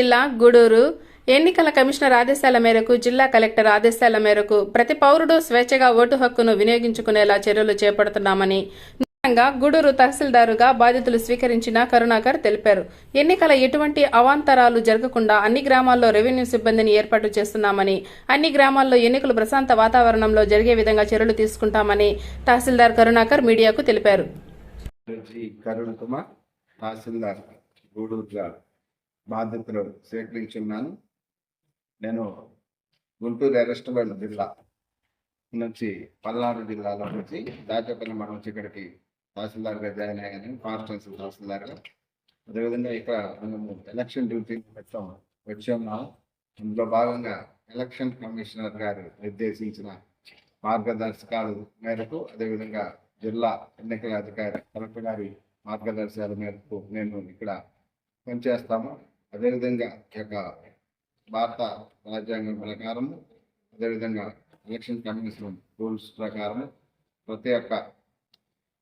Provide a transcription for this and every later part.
జిల్లా గూడూరు ఎన్నికల కమిషనర్ ఆదేశాల మేరకు జిల్లా కలెక్టర్ ఆదేశాల మేరకు ప్రతి పౌరుడు స్వేచ్ఛగా ఓటు హక్కును వినియోగించుకునేలా చర్యలు చేపడుతున్నామని ముఖ్యంగా గూడూరు తహసీల్దారుగా బాధ్యతలు స్వీకరించిన కరుణాకర్ తెలిపారు. ఎన్నికల ఎటువంటి అవాంతరాలు జరగకుండా అన్ని గ్రామాల్లో రెవెన్యూ సిబ్బందిని ఏర్పాటు చేస్తున్నామని, అన్ని గ్రామాల్లో ఎన్నికలు ప్రశాంత వాతావరణంలో జరిగే విధంగా చర్యలు తీసుకుంటామని తహసీల్దార్ కరుణాకర్ మీడియాకు తెలిపారు. బాధ్యతలు స్వీకరించున్నాను. నేను గుంటూరు ఎర్రస్టబెల్ జిల్లా నుంచి పల్నాడు జిల్లాలో నుంచి దాచేపల్లి మండలం నుంచి ఇక్కడికి తహసీల్దార్గా జాయిన్ అయ్యాను, కాన్స్టిట్యున్సీ తహసీల్దార్గా. అదేవిధంగా ఇక్కడ మేము ఎలక్షన్ డ్యూటీ మొత్తం వచ్చాము. అందులో భాగంగా ఎలక్షన్ కమిషనర్ గారు నిర్దేశించిన మార్గదర్శకాల మేరకు, అదేవిధంగా జిల్లా ఎన్నికల అధికారి కలెక్టర్ గారి మార్గదర్శకాల మేరకు నేను ఇక్కడ పనిచేస్తాము. అదేవిధంగా ఈ యొక్క భారత రాజ్యాంగం ప్రకారం, అదేవిధంగా ఎలక్షన్ కమిషన్ రూల్స్ ప్రకారం ప్రతి ఒక్క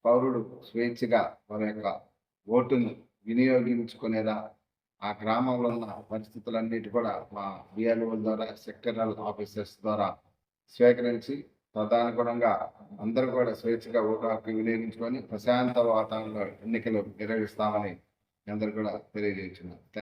పౌరుడు స్వేచ్ఛగా వారి యొక్క ఓటును వినియోగించుకునేలా ఆ గ్రామంలో ఉన్న పరిస్థితులన్నిటి కూడా మా బిఎల్ఓ ద్వారా, సెక్టరల్ ఆఫీసర్స్ ద్వారా స్వీకరించి తదనుగుణంగా అందరూ కూడా స్వేచ్ఛగా ఓటు హక్కు వినియోగించుకొని ప్రశాంత వాతావరణంలో ఎన్నికలు నిర్వహిస్తామని అందరూ కూడా తెలియజేస్తున్నారు.